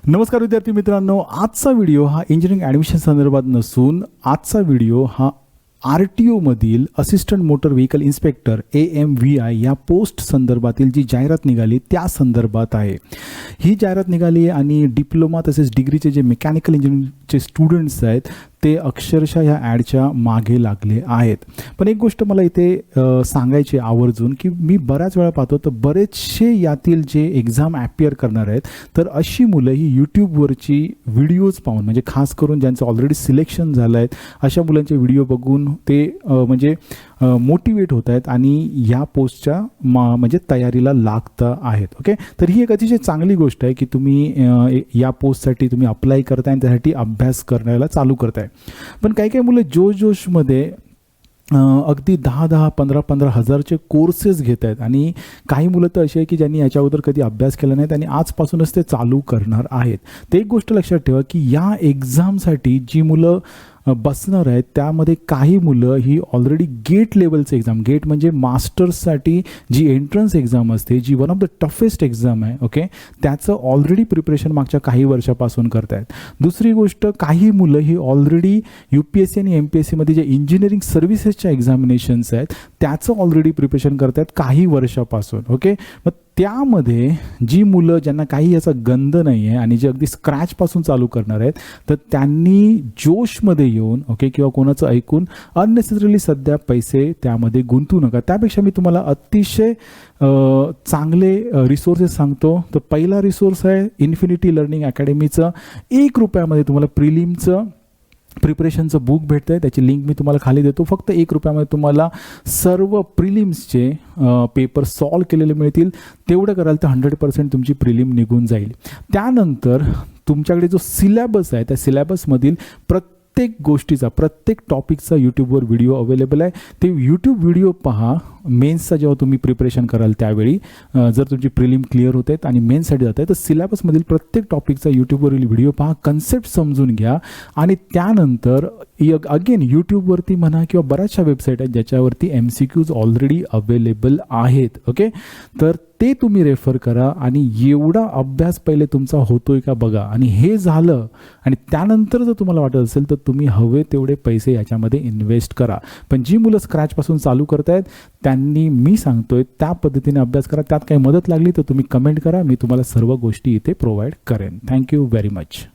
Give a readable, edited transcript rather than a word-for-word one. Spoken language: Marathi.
नमस्कार विद्यार्थी मित्रांनो, आजचा व्हिडिओ हा इंजिनिअरिंग ॲडमिशन संदर्भात नसून आजचा व्हिडिओ हा RTO मधील assistant motor vehicle inspector AMVI या पोस्ट संदर्भातील जी जाहिरात निघाली त्या संदर्भात आहे। ही जाहिरात निघाली आणि डिप्लोमा तसेच डिग्रीचे जे मेकॅनिकल इंजिनिअरिंगचे स्टुडंट्स आहेत ते अक्षरशः ह्या ॲडच्या मागे लागले आहेत। पण एक गोष्ट मला इथे सांगायची आवर्जून की मी बऱ्याच वेळा पाहतो तर बरेचसे यातील जे एक्झाम ॲपियर करणार आहेत तर अशी मुलं ही यूट्यूबवरची व्हिडिओज पाहून, म्हणजे खास करून ज्यांचं ऑलरेडी सिलेक्शन झालं आहे अशा मुलांचे व्हिडिओ बघून ते म्हणजे मोटिवेट होत आहेत आणि या पोस्टच्या म्हणजे तयारीला लागतं आहेत। ओके, तर ही एक अतिशय चांगली गोष्ट आहे की तुम्ही या पोस्टसाठी तुम्ही अप्लाय करताय आणि त्यासाठी अभ्यास करायला चालू करताय। पण काही काही मुलं जोशमध्ये अगदी 10-10, 15-15 हजारचे कोर्सेस घेत आहेत आणि काही मुलं तर अशी आहे की ज्यांनी याच्या अगोदर कधी अभ्यास केला नाही आणि आजपासूनच ते चालू करणार आहेत। तर एक गोष्ट लक्षात ठेवा की या एक्झामसाठी जी मुलं बसणार आहेत त्यामध्ये काही मुलं ही ऑलरेडी गेट लेवलचं एक्झाम, गेट म्हणजे मास्टर्ससाठी जी एंट्रन्स एक्झाम असते, जी one of the toughest exam आहे, ओके, त्याचं ऑलरेडी प्रिपरेशन मागच्या काही वर्षापासून करत आहेत। दुसरी गोष्ट, काही मुलं ही ऑलरेडी UPSC आणि MPSCमध्ये जे इंजिनिअरिंग सर्व्हिसेसच्या एक्झामिनेशन्स आहेत त्याचं ऑलरेडी प्रिपरेशन करत आहेत काही वर्षापासून। ओके, मग त्यामध्ये जी मुलं ज्यांना काही याचा गंध नाही आहे आणि जे अगदी स्क्रॅचपासून चालू करणार आहेत तर त्यांनी जोशमध्ये येऊन, ओके, किंवा कोणाचं ऐकून अननेसेसरीली सध्या पैसे त्यामध्ये गुंतवू नका। त्यापेक्षा मी तुम्हाला अतिशय चांगले रिसोर्सेस सांगतो। तर पहिला रिसोर्स आहे इन्फिनिटी लर्निंग अकॅडमीचं। 1 रुपयामध्ये तुम्हाला प्रिलिमचं प्रिपरेशनचं बुक भेटतं आहे, त्याची लिंक मी तुम्हाला खाली देतो। फक्त 1 रुपयामध्ये तुम्हाला सर्व प्रिलिम्सचे पेपर सॉल्व केलेले मिळतील। तेवढं कराल तर 100% तुमची प्रिलिम निघून जाईल। त्यानंतर तुमच्याकडे जो सिलेबस आहे त्या सिलेबसमधील प्रत्येक गोष्टीचा, प्रत्येक टॉपिकचा यूट्यूबवर व्हिडिओ अवेलेबल आहे। ते यूट्यूब व्हिडिओ पहा। मेन्सचा जेव्हा तुम्ही प्रिपरेशन कराल त्यावेळी जर तुमची प्रिलिम क्लिअर होते आणि मेन्ससाठी जात आहे तर सिलेबसमधील प्रत्येक टॉपिकचा यूट्यूबवरील व्हिडिओ पहा, कन्सेप्ट समजून घ्या आणि त्यानंतर अगेन यूट्यूबवरती म्हणा किंवा बऱ्याचशा वेबसाईट आहेत ज्याच्यावरती MCQs ऑलरेडी अवेलेबल आहेत। ओके, तर ते तुम्ही रेफर करा आणि एवढा अभ्यास पहिले तुमचा होतोय का बघा। आणि हे झालं आणि त्यानंतर जर तुम्हाला वाटत असेल तर तुम्ही हवे तेवढे पैसे याच्यामध्ये इन्व्हेस्ट करा। पण जी मुलं स्क्रॅचपासून चालू करतायत त्यांनी मी सांगतोय त्या पद्धतीने अभ्यास करा। त्यात काही मदत लागली तर तुम्ही कमेंट करा, मी तुम्हाला सर्व गोष्टी इथे प्रोव्हाइड करेन। Thank you very much.